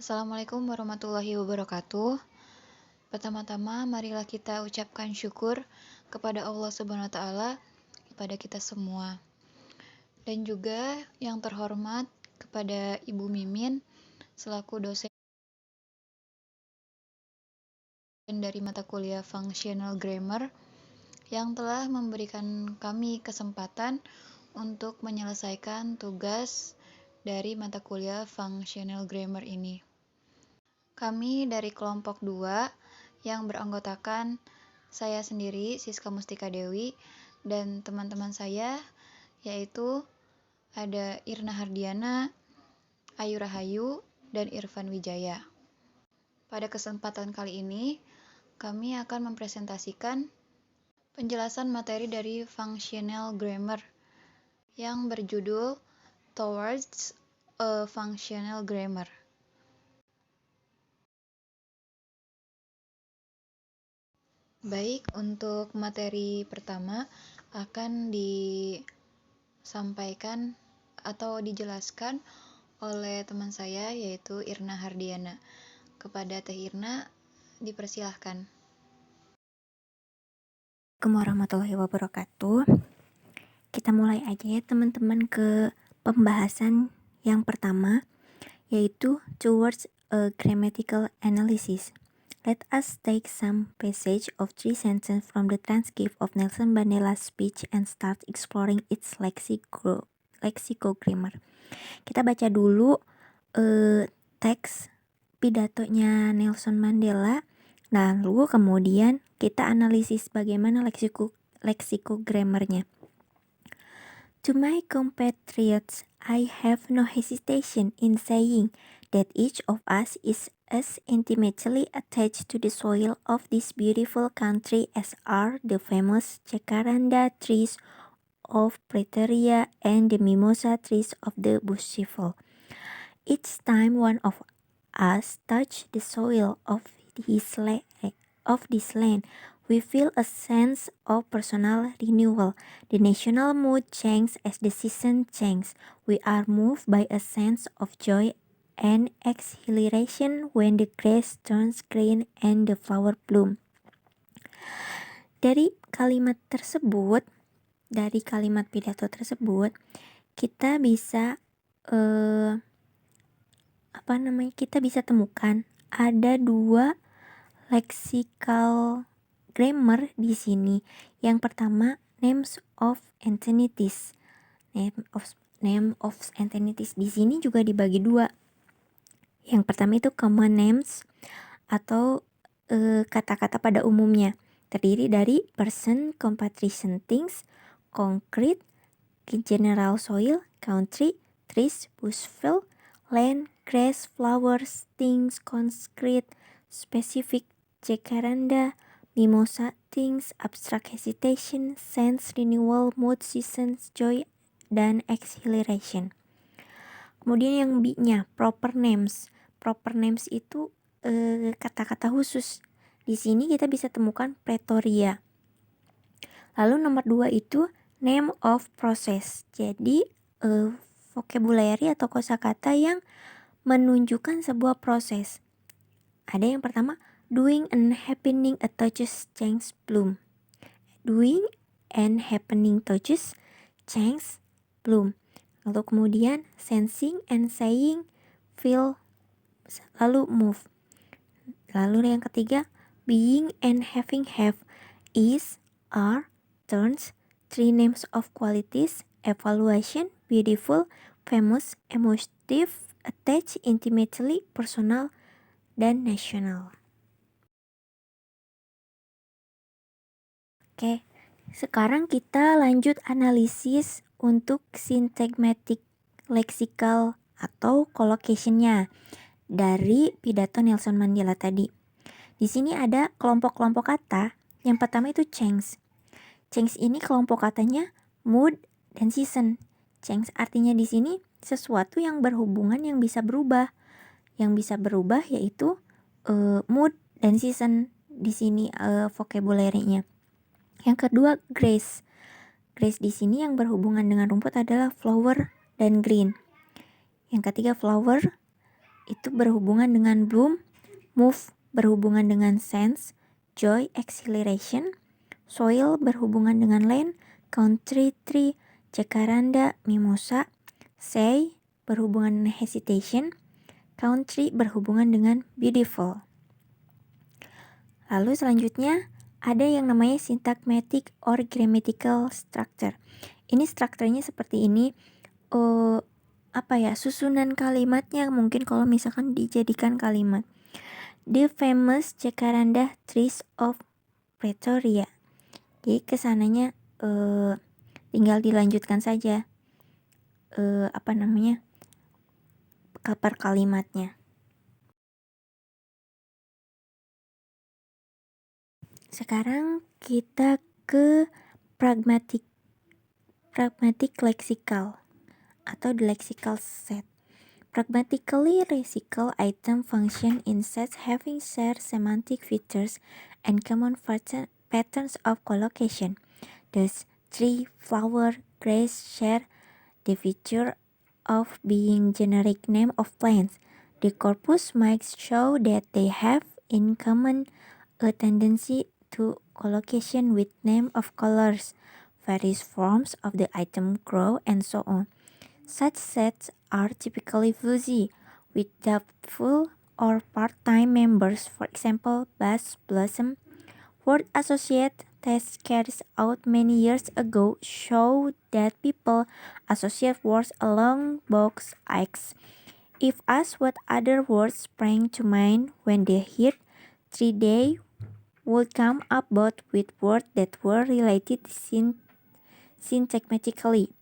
Assalamualaikum warahmatullahi wabarakatuh. Pertama-tama, marilah kita ucapkan syukur kepada Allah Subhanahu wa Ta'ala, kepada kita semua, dan juga yang terhormat kepada Ibu Mimin selaku dosen dari mata kuliah Functional Grammar yang telah memberikan kami kesempatan untuk menyelesaikan tugas dari mata kuliah Functional Grammar ini. Kami dari kelompok 2 yang beranggotakan saya sendiri, Siska Mustika Dewi, dan teman-teman saya, yaitu ada Irna Hardiana, Ayu Rahayu, dan Irfan Wijaya. Pada kesempatan kali ini, kami akan mempresentasikan penjelasan materi dari Functional Grammar yang berjudul Towards a Functional Grammar. Baik, untuk materi pertama akan disampaikan atau dijelaskan oleh teman saya, yaitu Irna Hardiana. Kepada Teh Irna, dipersilahkan. Assalamualaikum warahmatullahi wabarakatuh. Kita mulai aja ya teman-teman ke pembahasan yang pertama, yaitu towards a grammatical analysis. Let us take some passage of 3 sentences from the transcript of Nelson Mandela's speech and start exploring its lexicogrammar. Kita baca dulu teks pidatonya Nelson Mandela, lalu kemudian kita analisis bagaimana leksikogrammarnya. To my compatriots, I have no hesitation in saying that each of us is as intimately attached to the soil of this beautiful country as are the famous jacaranda trees of Pretoria and the mimosa trees of the Bushveld. Each time one of us touch the soil of this land, we feel a sense of personal renewal. The national mood changes as the season changes. We are moved by a sense of joy and exhilaration when the grass turns green and the flower bloom. Dari kalimat pidato tersebut, kita bisa kita bisa temukan ada 2 lexical grammar di sini. Yang pertama, names of entities. Name of entities di sini juga dibagi 2. Yang pertama itu common names atau kata-kata pada umumnya. Terdiri dari person, compatrition, things, concrete, general soil, country, trees, bushveld, land, grass, flowers, things, concrete, specific, jacaranda, mimosa, things, abstract hesitation, sense, renewal, mood, seasons, joy, dan exhilaration. Kemudian yang B-nya, proper names. Proper names itu kata-kata khusus. Di sini kita bisa temukan Pretoria. Lalu nomor 2 itu name of process. Jadi vocabulary atau kosakata yang menunjukkan sebuah proses. Ada yang pertama, doing and happening a touches change bloom. Doing and happening touches change bloom. Lalu kemudian sensing and saying feel, lalu move. Lalu yang ketiga, being and having have, is, are, turns, 3 names of qualities, evaluation, beautiful, famous, emotive, attached, intimately, personal, dan national. Oke, sekarang kita lanjut analisis untuk syntagmatic lexical atau collocation-nya dari pidato Nelson Mandela tadi. Di sini ada kelompok-kelompok kata. Yang pertama itu change. Change ini kelompok katanya mood dan season. Change artinya di sini sesuatu yang berhubungan yang bisa berubah. Yang bisa berubah yaitu mood dan season di sini vocabulary-nya. Yang kedua grass. Grass di sini yang berhubungan dengan rumput adalah flower dan green. Yang ketiga flower itu berhubungan dengan bloom, move berhubungan dengan sense, joy, exhilaration, soil berhubungan dengan land, country, tree, jacaranda, mimosa, say berhubungan dengan hesitation, country berhubungan dengan beautiful. Lalu selanjutnya ada yang namanya syntagmatic or grammatical structure. Ini strukturnya seperti ini. Susunan kalimatnya mungkin kalau misalkan dijadikan kalimat. The famous jacaranda trees of Pretoria. Jadi kesananya tinggal dilanjutkan saja kapar kalimatnya. Sekarang kita ke pragmatic lexical atau the lexical set. Pragmatically lexical item function in sets having shared semantic features and common patterns of collocation. Thus, tree, flower, grass share the feature of being generic name of plants. The corpus might show that they have in common a tendency to collocation with name of colors, various forms of the item grow, and so on. Such sets are typically fuzzy, with doubtful or part-time members. For example, buzz, blossom. Word associate tests carried out many years ago show that people associate words along box X. If asked what other words sprang to mind when they heard tree, they would come up both with words that were related syntagmatically,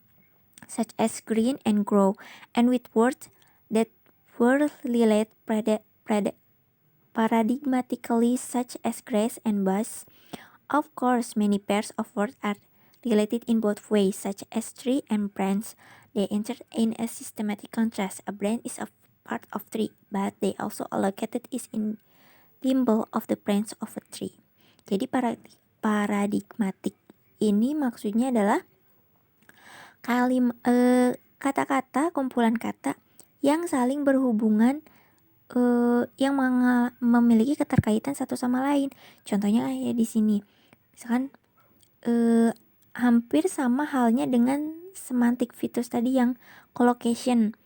such as green and grow, and with words that were related paradigmatically, such as grass and buzz. Of course, many pairs of words are related in both ways, such as tree and branch. They enter in a systematic contrast. A branch is a part of tree, but they also allocated is in limbo of the branch of a tree. Jadi paradigmatik ini maksudnya adalah kata-kata, kumpulan kata yang saling berhubungan, yang memiliki keterkaitan satu sama lain. Contohnya kayak di sini, misalkan hampir sama halnya dengan semantic features tadi yang collocation.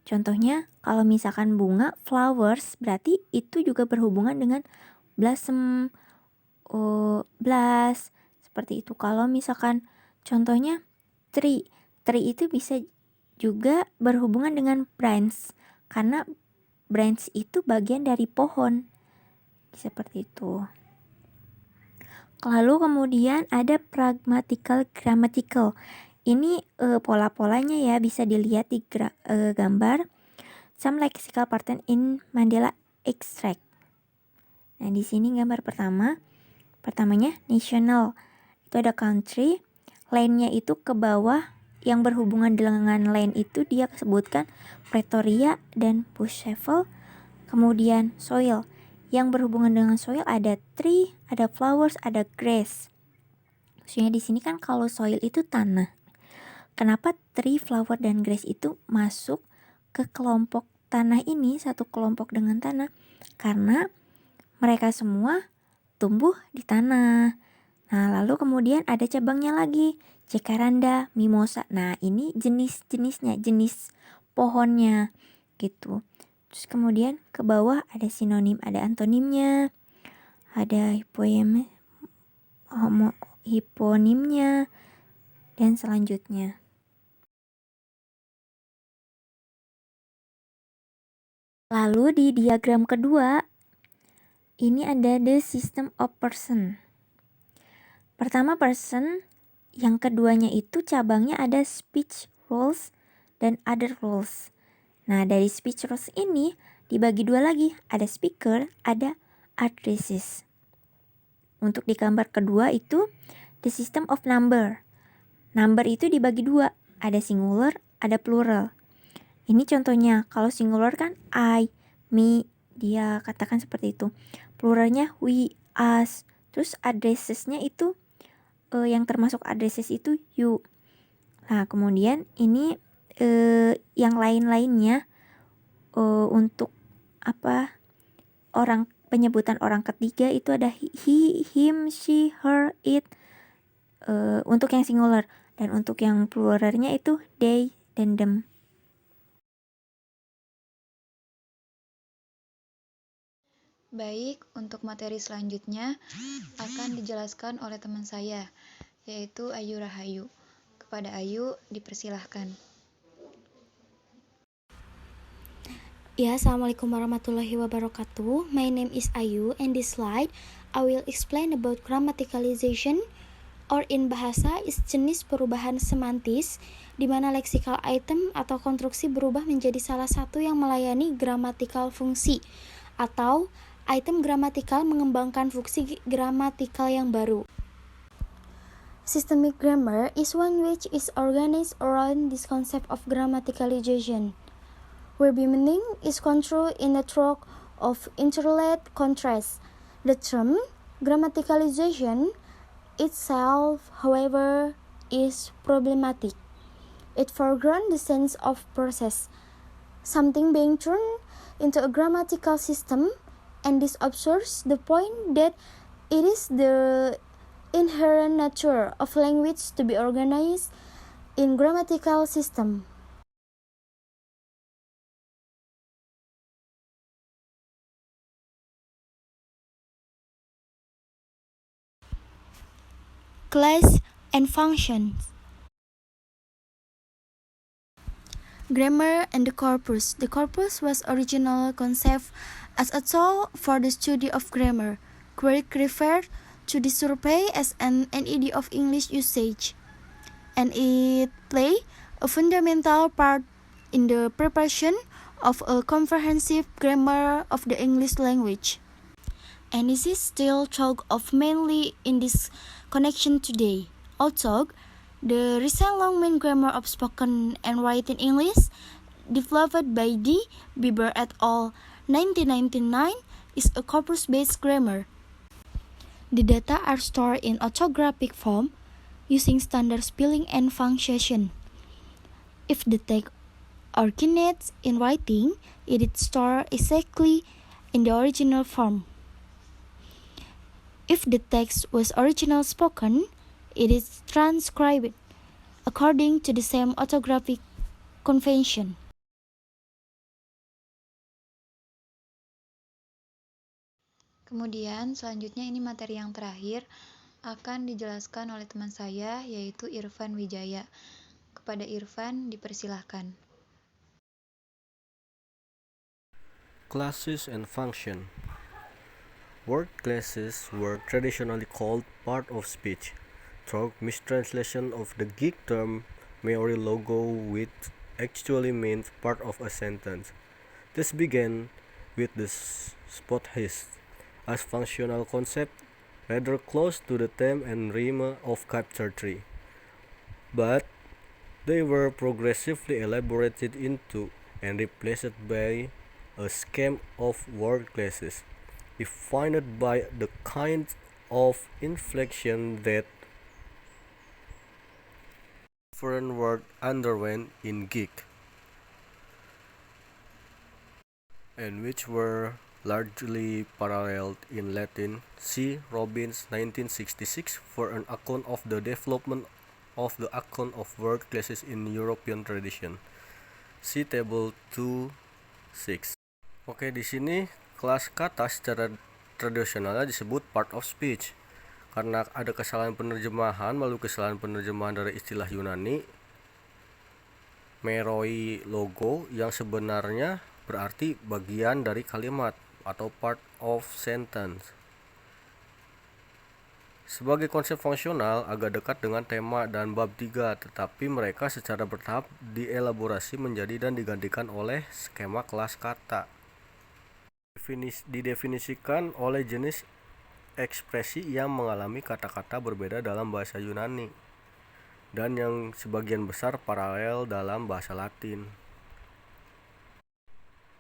Contohnya kalau misalkan bunga, flowers, berarti itu juga berhubungan dengan blossom, blast, seperti itu. Kalau misalkan contohnya tree itu bisa juga berhubungan dengan branch, karena branch itu bagian dari pohon, seperti itu. Lalu kemudian ada pragmatical grammatical. Ini pola-polanya ya bisa dilihat di gambar. Some lexical pattern in Mandela extract. Nah, di sini gambar pertamanya national. Itu ada country, land-nya itu ke bawah yang berhubungan dengan land itu dia sebutkan Pretoria dan Busheville. Kemudian soil. Yang berhubungan dengan soil ada tree, ada flowers, ada grass. Maksudnya di sini kan kalau soil itu tanah. Kenapa tree, flower, dan grass itu masuk ke kelompok tanah ini, satu kelompok dengan tanah? Karena mereka semua tumbuh di tanah. Nah, lalu kemudian ada cabangnya lagi, jacaranda, mimosa. Nah, ini jenis-jenisnya, jenis pohonnya gitu. Terus kemudian ke bawah ada sinonim, ada antonimnya, ada hiponimnya, dan selanjutnya. Lalu di diagram kedua, ini ada the system of person. Pertama person, yang keduanya itu cabangnya ada speech rules dan other rules. Nah, dari speech rules ini dibagi dua lagi, ada speaker, ada addresses. Untuk di gambar kedua itu the system of number. Number itu dibagi dua, ada singular, ada plural. Ini contohnya, kalau singular kan I, me, dia katakan seperti itu. Pluralnya we, us. Terus addressesnya itu yang termasuk addresses itu you. Nah, kemudian ini yang lain-lainnya untuk penyebutan orang ketiga itu ada he, him, she, her, it untuk yang singular, dan untuk yang pluralnya itu they dan them. Baik, untuk materi selanjutnya akan dijelaskan oleh teman saya, yaitu Ayu Rahayu. Kepada Ayu, dipersilahkan. Ya, Assalamualaikum warahmatullahi wabarakatuh. My name is Ayu, and this slide I will explain about grammaticalization, or in bahasa is jenis perubahan semantis, di mana lexical item atau konstruksi berubah menjadi salah satu yang melayani grammatical fungsi, atau item gramatikal mengembangkan fungsi gramatikal yang baru. Systemic grammar is one which is organized around this concept of grammaticalization, where the meaning is controlled in the trope of interleaved contrast. The term grammaticalization itself, however, is problematic. It foregrounds the sense of process, something being turned into a grammatical system, and this obscures the point that it is the inherent nature of language to be organized in grammatical system. Class and functions. Grammar and the corpus. The corpus was originally conceived as a tool for the study of grammar, where it referred to the survey as an idea of English usage, and it played a fundamental part in the preparation of a comprehensive grammar of the English language. And this is still talked of mainly in this connection today. Also, the recent long-main grammar of spoken and written English, developed by D. Bieber et al. 1999, is a corpus-based grammar. The data are stored in orthographic form using standard spelling and punctuation. If the text originates in writing, it is stored exactly in the original form. If the text was originally spoken, it is transcribed according to the same orthographic convention. Kemudian selanjutnya ini materi yang terakhir akan dijelaskan oleh teman saya, yaitu Irfan Wijaya. Kepada Irfan, dipersilahkan. Classes and function. Word classes were traditionally called part of speech, through mistranslation of the geek term Maori logo, which actually means part of a sentence. This began with the spothist as functional concept, rather close to the theme and rhyme of chapter 3. But they were progressively elaborated into and replaced by a scheme of word classes, defined by the kind of inflection that different words underwent in geek, and which were largely paralleled in Latin. See Robbins 1966 for an account of the development of the account of word classes in European tradition. See table 2.6. Oke, di sini kelas kata secara tradisionalnya disebut part of speech karena ada kesalahan penerjemahan melalui kesalahan penerjemahan dari istilah Yunani Meroi logo yang sebenarnya berarti bagian dari kalimat atau part of sentence. Sebagai konsep fungsional agak dekat dengan tema dan bab 3, tetapi mereka secara bertahap dielaborasi menjadi dan digantikan oleh skema kelas kata. Didefinisikan oleh jenis ekspresi yang mengalami kata-kata berbeda dalam bahasa Yunani dan yang sebagian besar paralel dalam bahasa Latin.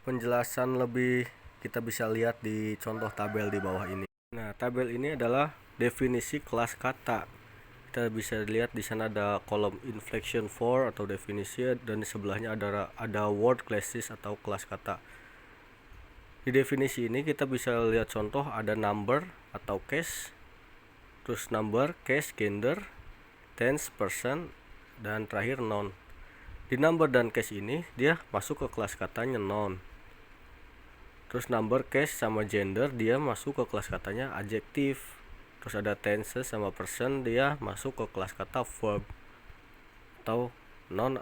Penjelasan lebih kita bisa lihat di contoh tabel di bawah ini. Nah, tabel ini adalah definisi kelas kata. Kita bisa lihat di sana ada kolom inflection for atau definisi, dan di sebelahnya ada word classes atau kelas kata. Di definisi ini kita bisa lihat contoh, ada number atau case, terus number, case, gender, tense, person, dan terakhir noun. Di number dan case ini dia masuk ke kelas katanya noun. Terus number, case, sama gender dia masuk ke kelas katanya adjektif. Terus ada tense sama person dia masuk ke kelas kata verb atau noun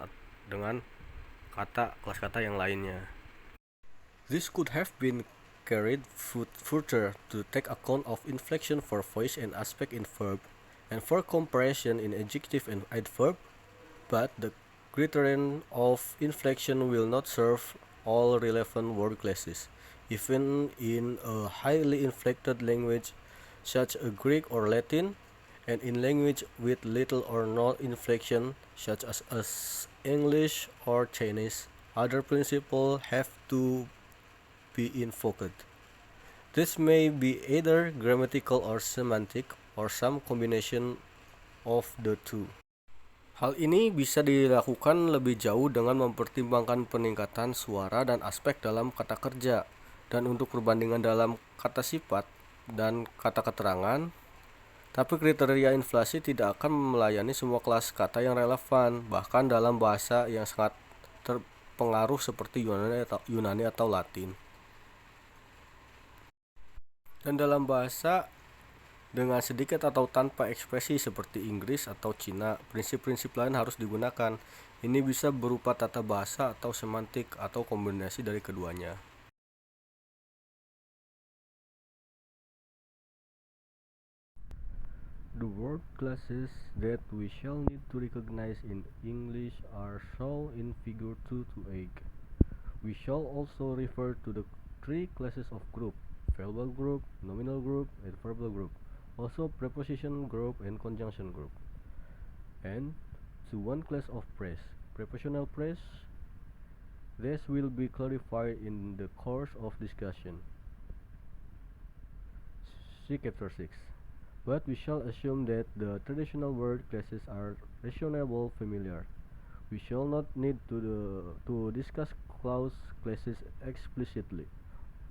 dengan kelas kata yang lainnya. This could have been carried further to take account of inflection for voice and aspect in verb, and for comparison in adjective and adverb, but the criterion of inflection will not serve all relevant word classes, even in a highly inflected language such as Greek or Latin, and in language with little or no inflection such as English or Chinese. Other principles have to be invoked. This may be either grammatical or semantic, or some combination of the two. Hal ini bisa dilakukan lebih jauh dengan mempertimbangkan peningkatan suara dan aspek dalam kata kerja, dan untuk perbandingan dalam kata sifat dan kata keterangan. Tapi kriteria inflasi tidak akan melayani semua kelas kata yang relevan, bahkan dalam bahasa yang sangat terpengaruh seperti Yunani atau Latin. Dan dalam bahasa dengan sedikit atau tanpa ekspresi seperti Inggris atau Cina, prinsip-prinsip lain harus digunakan. Ini bisa berupa tata bahasa atau semantik atau kombinasi dari keduanya. The word classes that we shall need to recognize in English are shown in figure 2 to 8. We shall also refer to the three classes of group: verbal group, nominal group, and verbal group, also preposition group and conjunction group, and to one class of phrase, prepositional phrase. This will be clarified in the course of discussion. See chapter 6. But we shall assume that the traditional word classes are reasonably familiar. We shall not need to discuss clause classes explicitly,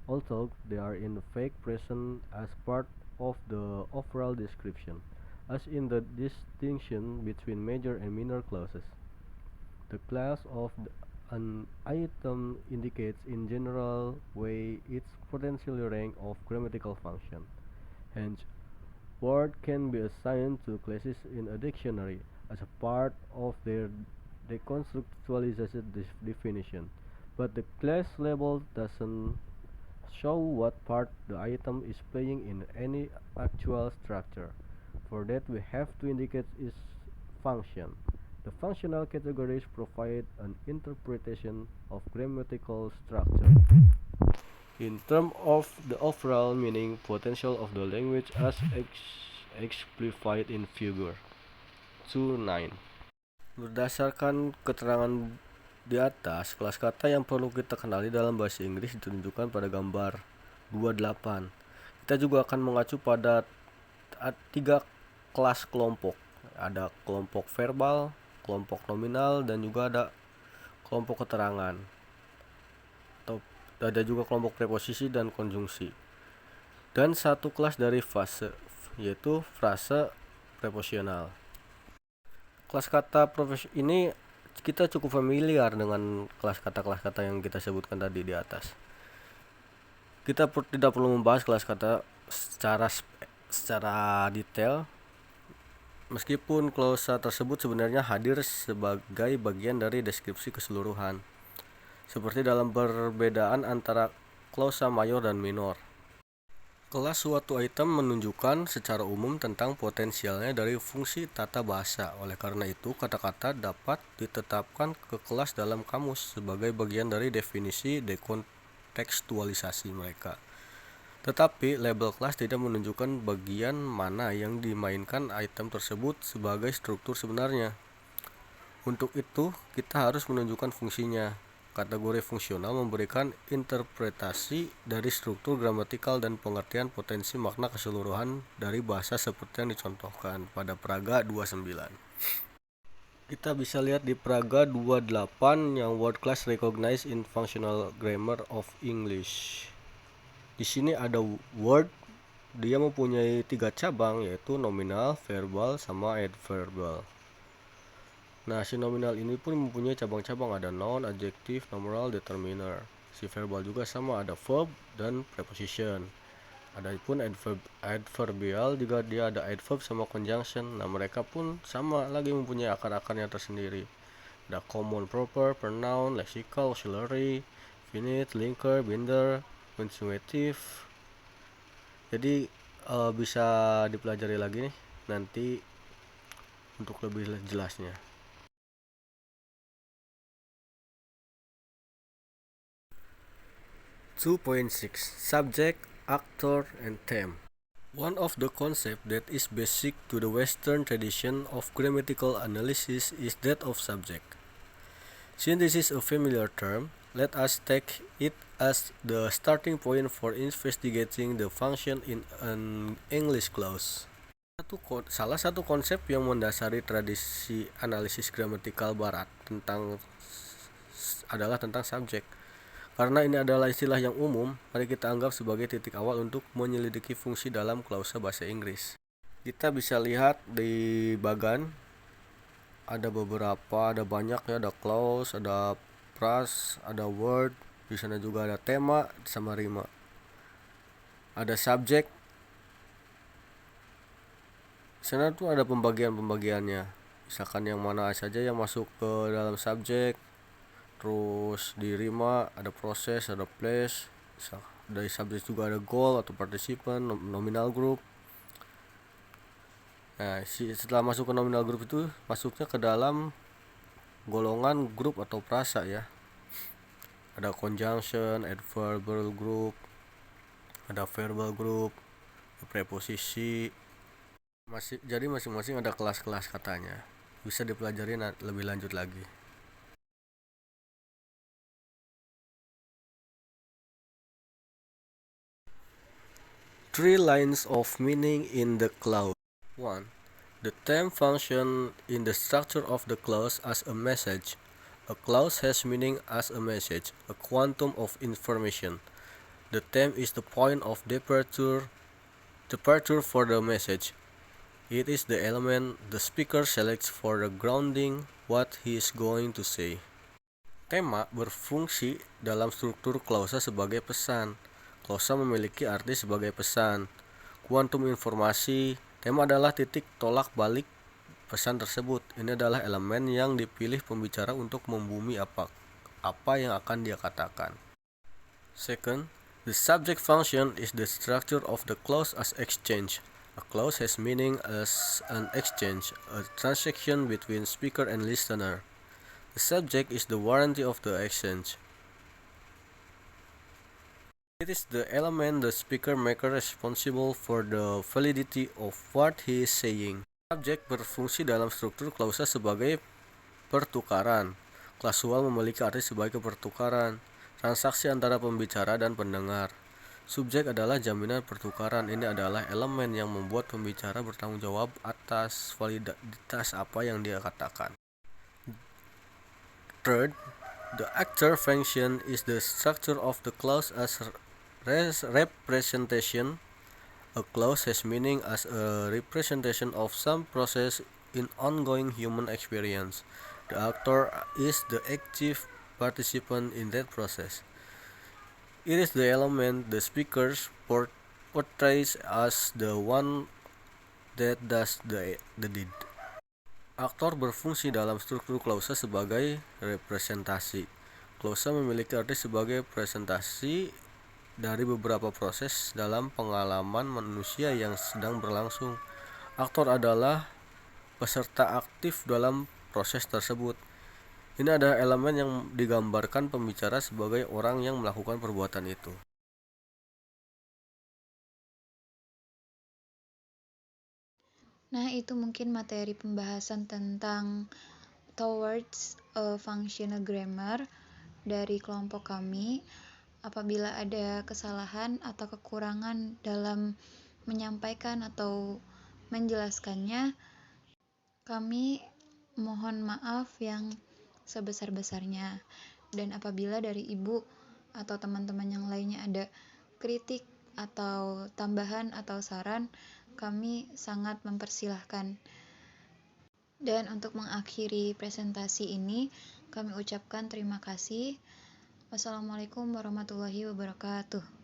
although they are in fact present as part of the overall description, as in the distinction between major and minor clauses. The class of an item indicates in general way its potential rank of grammatical function. Hence, word can be assigned to classes in a dictionary as a part of their deconstructualized definition, but the class label doesn't show what part the item is playing in any actual structure. For that, we have to indicate its function. The functional categories provide an interpretation of grammatical structure in terms of the overall meaning potential of the language as exemplified in figure 2.9. Berdasarkan keterangan di atas, kelas kata yang perlu kita kenali dalam bahasa Inggris ditunjukkan pada gambar 28. Kita juga akan mengacu pada 3 kelas kelompok. Ada kelompok verbal, kelompok nominal, dan juga ada kelompok keterangan. Ada juga kelompok preposisi dan konjungsi. Dan satu kelas dari frase, yaitu frase preposisional. Kelas kata ini kita cukup familiar dengan kelas kata yang kita sebutkan tadi di atas. Kita tidak perlu membahas kelas kata secara detail, meskipun klausa tersebut sebenarnya hadir sebagai bagian dari deskripsi keseluruhan, seperti dalam perbedaan antara klausa mayor dan minor. Kelas suatu item menunjukkan secara umum tentang potensialnya dari fungsi tata bahasa. Oleh karena itu, kata-kata dapat ditetapkan ke kelas dalam kamus sebagai bagian dari definisi dekontekstualisasi mereka. Tetapi, label kelas tidak menunjukkan bagian mana yang dimainkan item tersebut sebagai struktur sebenarnya. Untuk itu, kita harus menunjukkan fungsinya. Kategori fungsional memberikan interpretasi dari struktur gramatikal dan pengertian potensi makna keseluruhan dari bahasa seperti yang dicontohkan pada Praga 29. Kita bisa lihat di Praga 28 yang word class recognized in functional grammar of English. Di sini ada word, dia mempunyai 3 cabang, yaitu nominal, verbal, sama adverbal. Nah, si nominal ini pun mempunyai cabang-cabang, ada noun, adjective, numeral, determiner. Si verbal juga sama, ada verb dan preposition. Ada pun adverbial juga, dia ada adverb sama conjunction. Nah, mereka pun sama lagi mempunyai akar-akarnya tersendiri. Ada common, proper, pronoun, lexical, auxiliary, finite, linker, binder, conjugative. Jadi bisa dipelajari lagi nih nanti untuk lebih jelasnya. Subject, actor, and theme. One of the concepts that is basic to the Western tradition of grammatical analysis is that of subject. Since this is a familiar term, let us take it as the starting point for investigating the function in an English clause. Salah satu konsep yang mendasari tradisi analisis gramatikal barat adalah tentang subjek. Karena ini adalah istilah yang umum, mari kita anggap sebagai titik awal untuk menyelidiki fungsi dalam klausa bahasa Inggris. Kita bisa lihat di bagan ada banyak ya, ada clause, ada phrase, ada word, di sana juga ada tema sama rima. Ada subject. Di sana tuh ada pembagiannya. Misalkan yang mana saja yang masuk ke dalam subjek. Terus di rima ada proses, ada place. Dari subjek juga ada goal atau participant, nominal group. Nah, setelah masuk ke nominal group itu masuknya ke dalam golongan grup atau prasa ya. Ada conjunction, adverbial group, ada verbal group, preposisi. Jadi masing-masing ada kelas-kelas katanya. Bisa dipelajari lebih lanjut lagi. Three lines of meaning in the clause. 1. The theme function in the structure of the clause as a message. A clause has meaning as a message, a quantum of information. The theme is the point of departure for the message. It is the element the speaker selects for the grounding what he is going to say. Tema berfungsi dalam struktur klausa sebagai pesan. Klausa memiliki arti sebagai pesan. Kuantum informasi, tema adalah titik tolak balik pesan tersebut. Ini adalah elemen yang dipilih pembicara untuk membumi apa yang akan dia katakan. Second, the subject function is the structure of the clause as exchange. A clause has meaning as an exchange, a transaction between speaker and listener. The subject is the warranty of the exchange. It is the element the speaker makes responsible for the validity of what he is saying. Subjek berfungsi dalam struktur klausa sebagai pertukaran. Klausual memiliki arti sebagai pertukaran, transaksi antara pembicara dan pendengar. Subjek adalah jaminan pertukaran. Ini adalah elemen yang membuat pembicara bertanggung jawab atas validitas apa yang dia katakan. Third, the actor function is the structure of the clause as representation. A clause has meaning as a representation of some process in ongoing human experience. The actor is the active participant in that process. It is the element the speaker portrays as the one that does the deed. Aktor berfungsi dalam struktur klausa sebagai representasi. Klausa memiliki arti sebagai presentasi dari beberapa proses dalam pengalaman manusia yang sedang berlangsung. Aktor adalah peserta aktif dalam proses tersebut. Ini adalah elemen yang digambarkan pembicara sebagai orang yang melakukan perbuatan itu. Nah, itu mungkin materi pembahasan tentang towards functional grammar. dari kelompok kami. Apabila ada kesalahan atau kekurangan dalam menyampaikan atau menjelaskannya, kami mohon maaf yang sebesar-besarnya. Dan apabila dari ibu atau teman-teman yang lainnya ada kritik atau tambahan atau saran, kami sangat mempersilahkan. Dan untuk mengakhiri presentasi ini, kami ucapkan terima kasih. Wassalamualaikum warahmatullahi wabarakatuh.